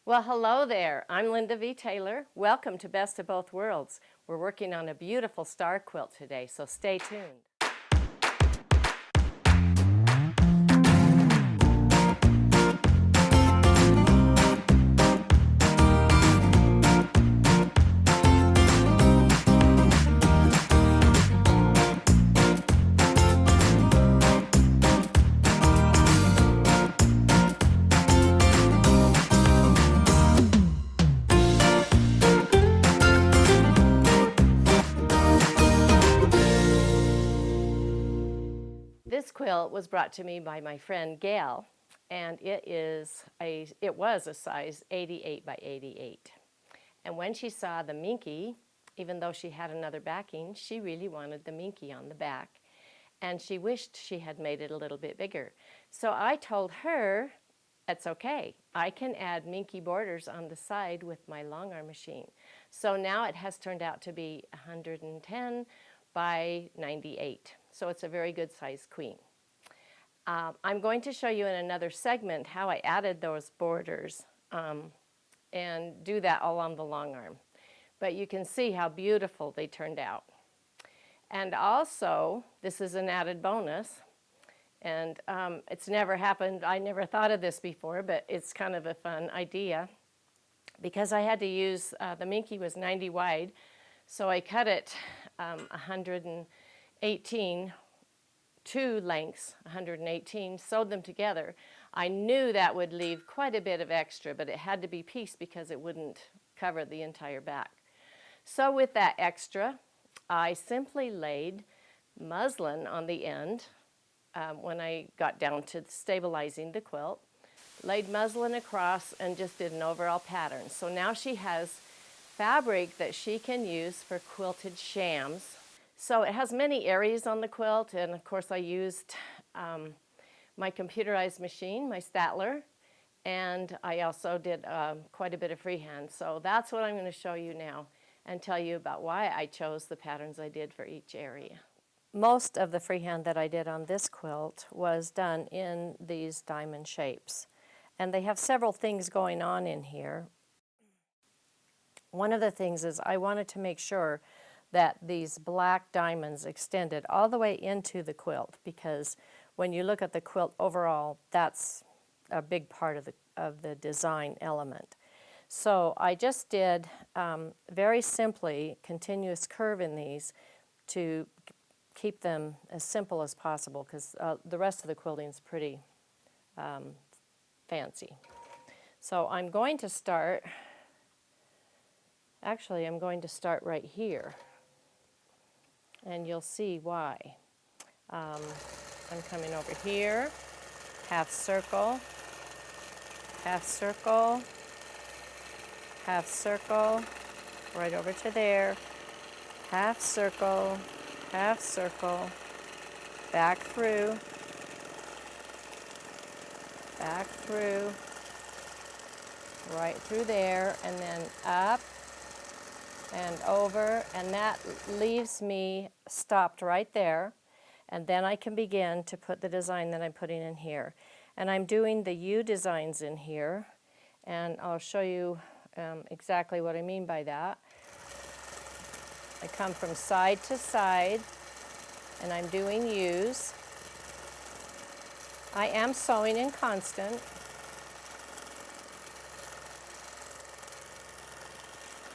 Well, hello there. I'm Linda V. Taylor. Welcome to Best of Both Worlds. We're working on a beautiful star quilt today, so stay tuned. This quilt was brought to me by my friend Gail, and it was a size 88 by 88. And when she saw the minky, even though she had another backing, she really wanted the minky on the back, and she wished she had made it a little bit bigger. So I told her, it's okay. I can add minky borders on the side with my long arm machine. So now it has turned out to be 110 by 98. So it's a very good size queen. I'm going to show you in another segment how I added those borders and do that all on the long arm. But you can see how beautiful they turned out. And also, this is an added bonus. And it's never happened. I never thought of this before, but it's kind of a fun idea. Because I had to use, the minky was 90 wide, so I cut it 118, two lengths, 118, sewed them together. I knew that would leave quite a bit of extra, but it had to be pieced because it wouldn't cover the entire back. So with that extra, I simply laid muslin on the end when I got down to stabilizing the quilt. Laid muslin across and just did an overall pattern. So now she has fabric that she can use for quilted shams. So it has many areas on the quilt, and of course I used my computerized machine, my Statler, and I also did quite a bit of freehand. So that's what I'm going to show you now and tell you about why I chose the patterns I did for each area. Most of the freehand that I did on this quilt was done in these diamond shapes. And they have several things going on in here. One of the things is I wanted to make sure that these black diamonds extended all the way into the quilt, because when you look at the quilt overall, that's a big part of the design element. So I just did very simply continuous curve in these to keep them as simple as possible, because the rest of the quilting is pretty fancy. So I'm going to start, actually I'm going to start right here, and you'll see why. I'm coming over here, half circle, half circle, half circle, right over to there, half circle, back through, right through there, and then up and over, and that leaves me stopped right there. And then I can begin to put the design that I'm putting in here. And I'm doing the U designs in here, and I'll show you exactly what I mean by that. I come from side to side, and I'm doing U's. I am sewing in constant.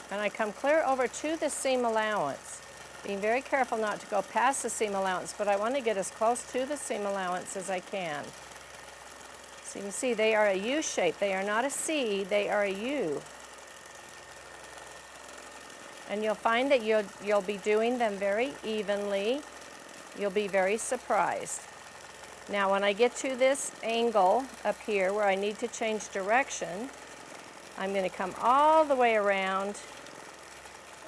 And I come clear over to the seam allowance, being very careful not to go past the seam allowance, but I want to get as close to the seam allowance as I can. So you can see they are a U shape. They are not a C, they are a U. And you'll find that you'll be doing them very evenly. You'll be very surprised. Now when I get to this angle up here where I need to change direction, I'm going to come all the way around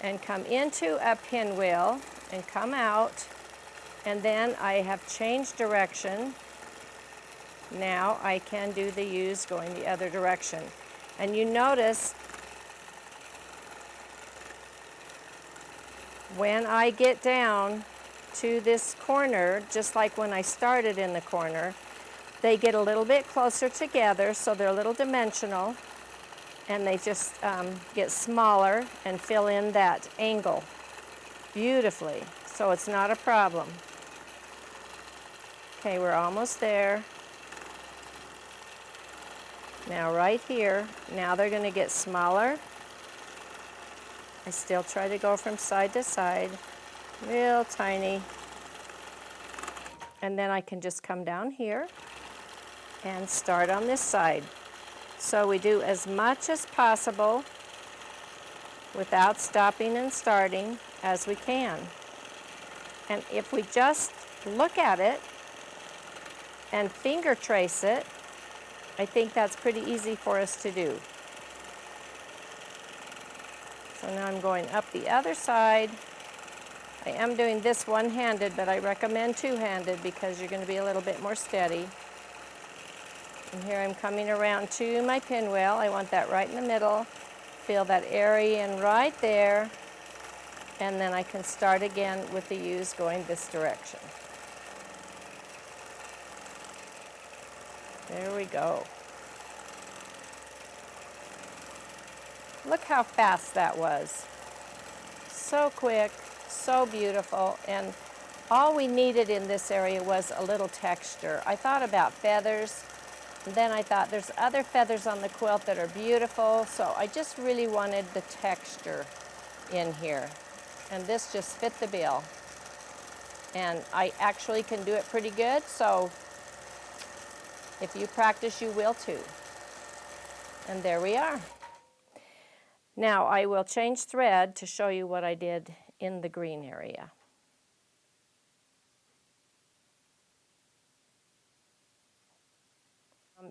and come into a pinwheel and come out, and then I have changed direction. Now I can do the U's going the other direction. And you notice when I get down to this corner, just like when I started in the corner, they get a little bit closer together, so they're a little dimensional. and they just get smaller and fill in that angle beautifully, so it's not a problem. Okay, we're almost there. Now right here, now they're going to get smaller. I still try to go from side to side, real tiny. And then I can just come down here and start on this side. So we do as much as possible without stopping and starting as we can. And if we just look at it and finger trace it, I think that's pretty easy for us to do. So now I'm going up the other side. I am doing this one-handed, but I recommend two-handed because you're going to be a little bit more steady. And here I'm coming around to my pinwheel. I want that right in the middle. Fill that area in right there. And then I can start again with the U's going this direction. There we go. Look how fast that was. So quick, so beautiful, and all we needed in this area was a little texture. I thought about feathers, and then I thought there's other feathers on the quilt that are beautiful, so I just really wanted the texture in here. And this just fit the bill. And I actually can do it pretty good, so if you practice, you will too. And there we are. Now I will change thread to show you what I did in the green area.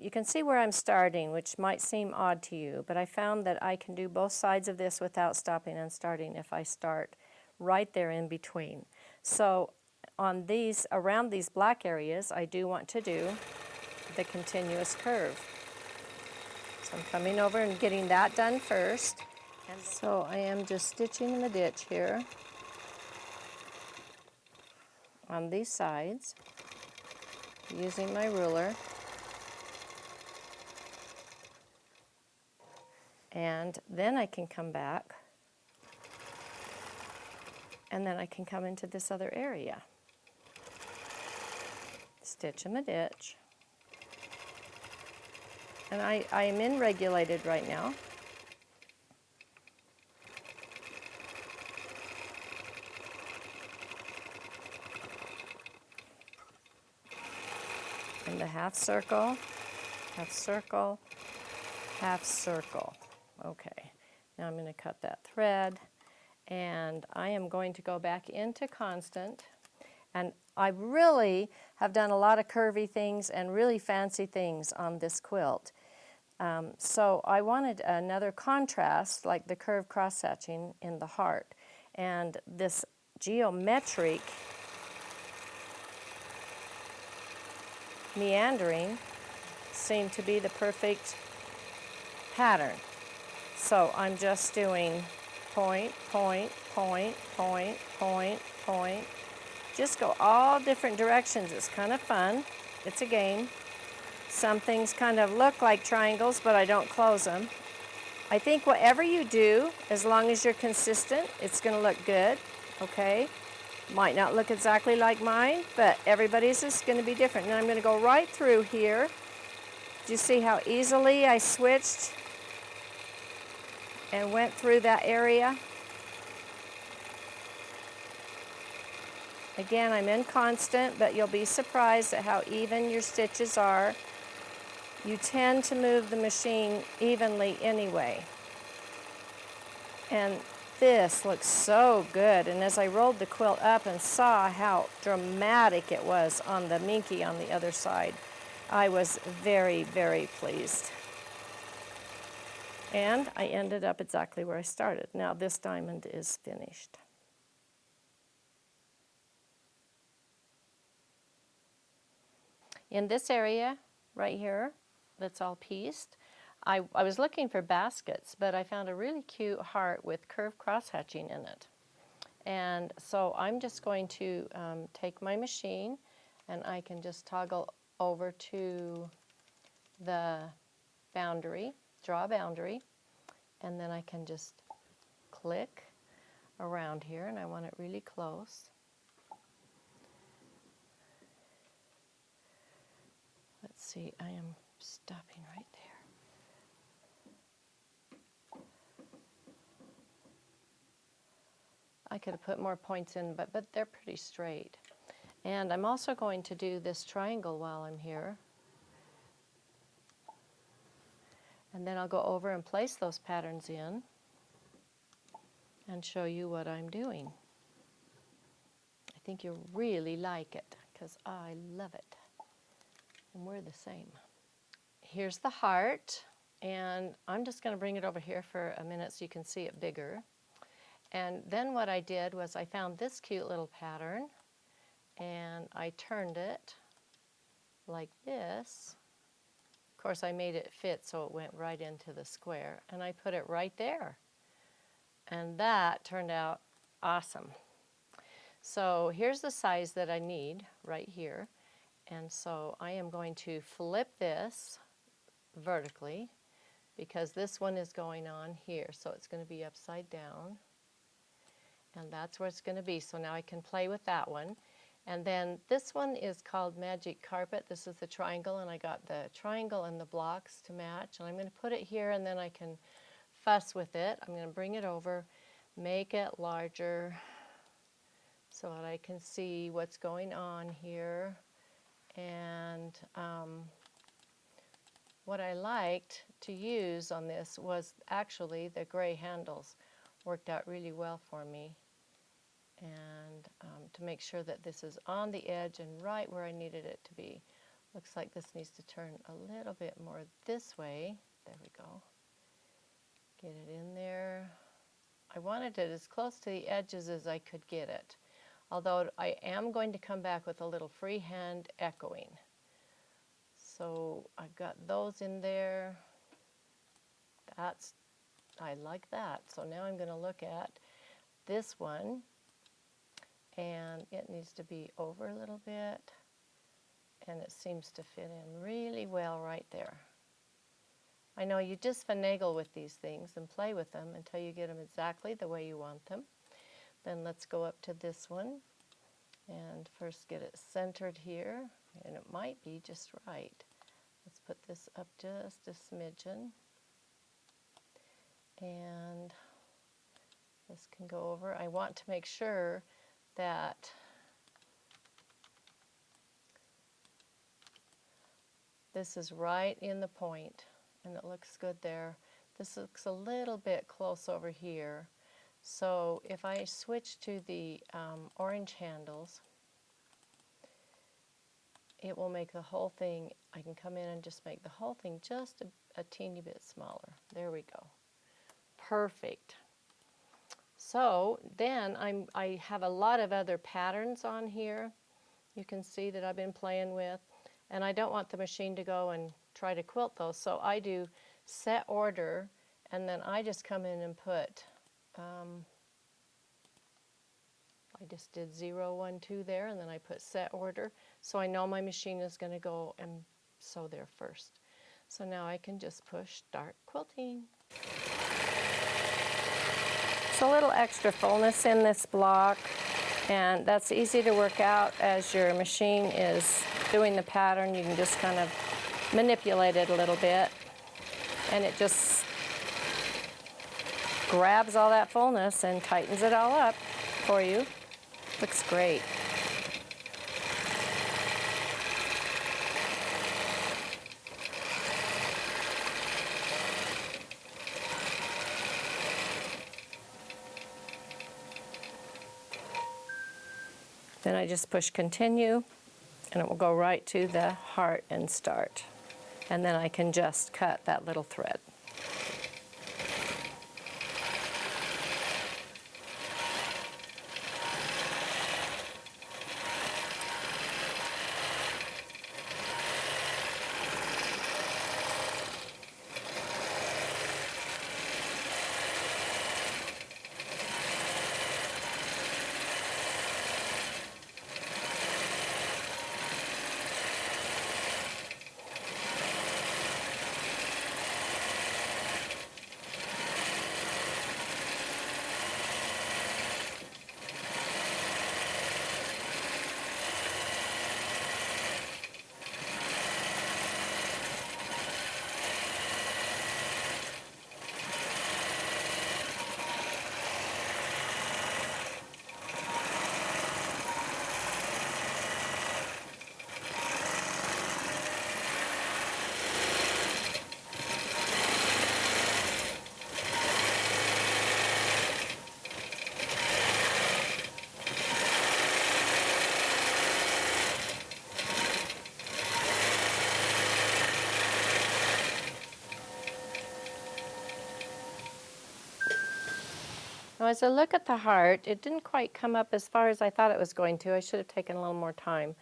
You can see where I'm starting, which might seem odd to you, but I found that I can do both sides of this without stopping and starting if I start right there in between. So on these, around these black areas, I do want to do the continuous curve. So I'm coming over and getting that done first. And so I am just stitching in the ditch here on these sides using my ruler. And then I can come back and then I can come into this other area. Stitch in the ditch. And I am in regulated right now. In the half circle, half circle, half circle. Okay, now I'm going to cut that thread, and I am going to go back into constant. And I really have done a lot of curvy things and really fancy things on this quilt. So I wanted another contrast, like the curved cross-hatching in the heart. And this geometric meandering seemed to be the perfect pattern. So I'm just doing point, point, point, point, point, point. Just go all different directions. It's kind of fun. It's a game. Some things kind of look like triangles, but I don't close them. I think whatever you do, as long as you're consistent, it's going to look good, okay? Might not look exactly like mine, but everybody's is going to be different. And I'm going to go right through here. Do you see how easily I switched and went through that area? Again, I'm in constant, but you'll be surprised at how even your stitches are. You tend to move the machine evenly anyway. And this looks so good. And as I rolled the quilt up and saw how dramatic it was on the minky on the other side, I was very, very pleased. And I ended up exactly where I started. Now this diamond is finished. In this area right here, that's all pieced, I was looking for baskets, but I found a really cute heart with curved cross-hatching in it. And so I'm just going to take my machine and I can just toggle over to the boundary, draw a boundary, and then I can just click around here, and I want it really close. Let's see, I am stopping right there. I could have put more points in, but they're pretty straight. And I'm also going to do this triangle while I'm here. And then I'll go over and place those patterns in and show you what I'm doing. I think you'll really like it because I love it. And we're the same. Here's the heart, and I'm just going to bring it over here for a minute so you can see it bigger. And then what I did was I found this cute little pattern, and I turned it like this. Of course, I made it fit so it went right into the square, and I put it right there. And that turned out awesome. So here's the size that I need right here. And so I am going to flip this vertically because this one is going on here. So it's going to be upside down. And that's where it's going to be. So now I can play with that one. And then this one is called Magic Carpet. This is the triangle, and I got the triangle and the blocks to match. And I'm going to put it here, and then I can fuss with it. I'm going to bring it over, make it larger so that I can see what's going on here. And what I liked to use on this was actually the gray handles. Worked out really well for me. And to make sure that this is on the edge and right where I needed it to be. Looks like this needs to turn a little bit more this way. There we go. Get it in there. I wanted it as close to the edges as I could get it. Although I am going to come back with a little freehand echoing. So I've got those in there. I like that. So now I'm going to look at this one. And it needs to be over a little bit, and it seems to fit in really well right there. I know you just finagle with these things and play with them until you get them exactly the way you want them. Then let's go up to this one and first get it centered here, and it might be just right. Let's put this up just a smidgen, and this can go over. I want to make sure that this is right in the point, and it looks good there. This looks a little bit close over here. So if I switch to the orange handles, it will make the whole thing, I can come in and just make the whole thing just a teeny bit smaller. There we go. Perfect. So then I have a lot of other patterns on here. You can see that I've been playing with, and I don't want the machine to go and try to quilt those, so I do set order, and then I just come in and put, I just did 0, 1, 2 there, and then I put set order, so I know my machine is going to go and sew there first. So now I can just push start quilting. So a little extra fullness in this block, and that's easy to work out as your machine is doing the pattern. You can just kind of manipulate it a little bit, and it just grabs all that fullness and tightens it all up for you. Looks great. Then I just push continue, and it will go right to the heart and start. And then I can just cut that little thread. Now, as I look at the heart, it didn't quite come up as far as I thought it was going to. I should have taken a little more time.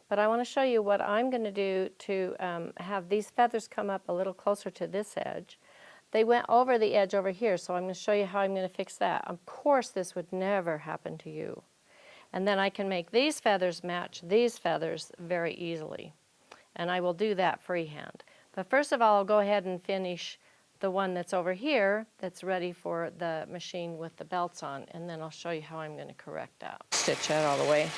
But I want to show you what I'm going to do to have these feathers come up a little closer to this edge. They went over the edge over here, so I'm going to show you how I'm going to fix that. Of course, this would never happen to you. And then I can make these feathers match these feathers very easily. And I will do that freehand. But first of all, I'll go ahead and finish the one that's over here that's ready for the machine with the belts on, and then I'll show you how I'm going to correct that. Stitch that all the way.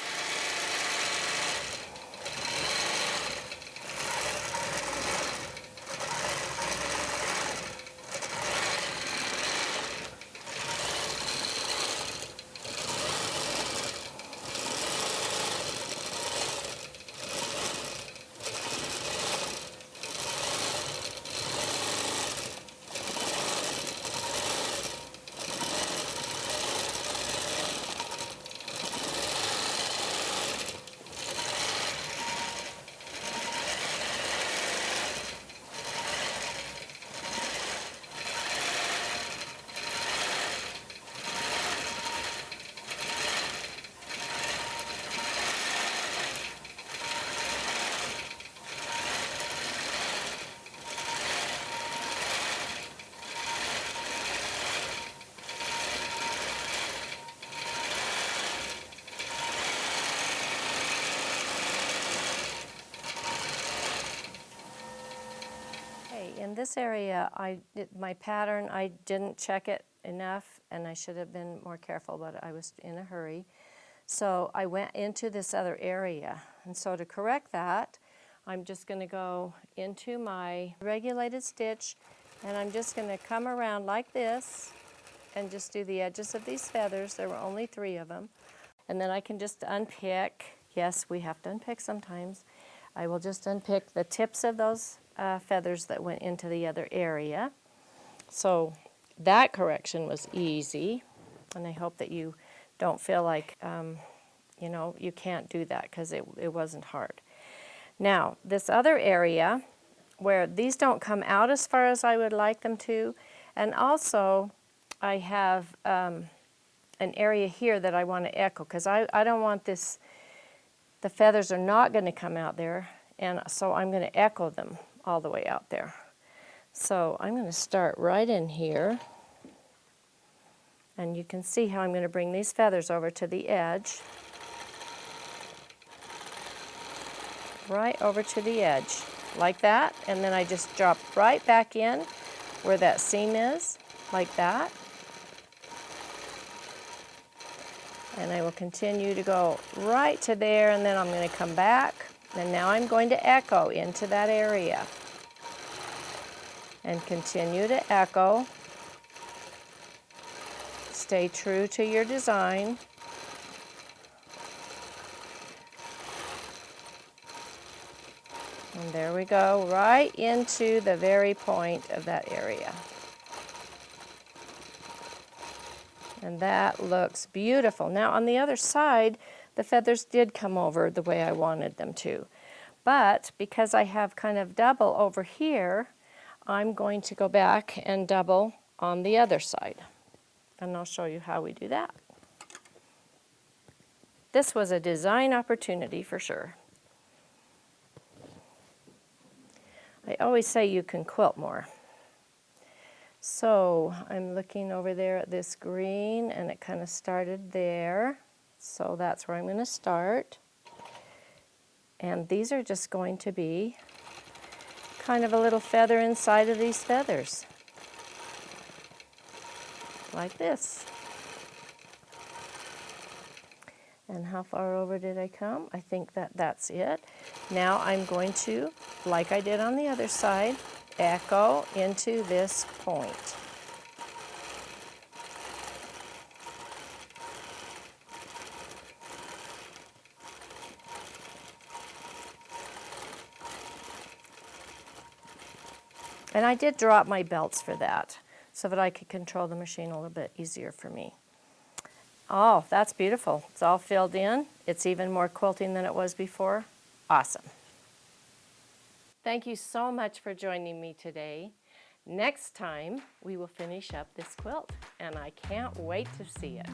In this area, my pattern, I didn't check it enough, and I should have been more careful, but I was in a hurry. So I went into this other area. And so to correct that, I'm just going to go into my regulated stitch, and I'm just going to come around like this and just do the edges of these feathers. There were only 3 of them. And then I can just unpick. Yes, we have to unpick sometimes. I will just unpick the tips of those feathers that went into the other area. So that correction was easy, and I hope that you don't feel like you know, you can't do that, because it wasn't hard. Now, this other area where these don't come out as far as I would like them to, and also I have an area here that I want to echo, because I don't want this, the feathers are not going to come out there, and so I'm going to echo them all the way out there. So I'm going to start right in here, and you can see how I'm going to bring these feathers over to the edge, right over to the edge, like that, and then I just drop right back in where that seam is, like that. And I will continue to go right to there, and then I'm going to come back, and now I'm going to echo into that area. And continue to echo. Stay true to your design. And there we go, right into the very point of that area. And that looks beautiful. Now on the other side, the feathers did come over the way I wanted them to. But because I have kind of double over here, I'm going to go back and double on the other side. And I'll show you how we do that. This was a design opportunity for sure. I always say you can quilt more. So I'm looking over there at this green, and it kind of started there. So that's where I'm going to start. And these are just going to be kind of a little feather inside of these feathers, like this. And how far over did I come? I think that's it. Now I'm going to, like I did on the other side, echo into this point. And I did drop my belts for that, so that I could control the machine a little bit easier for me. Oh, that's beautiful. It's all filled in. It's even more quilting than it was before. Awesome. Thank you so much for joining me today. Next time, we will finish up this quilt, and I can't wait to see it.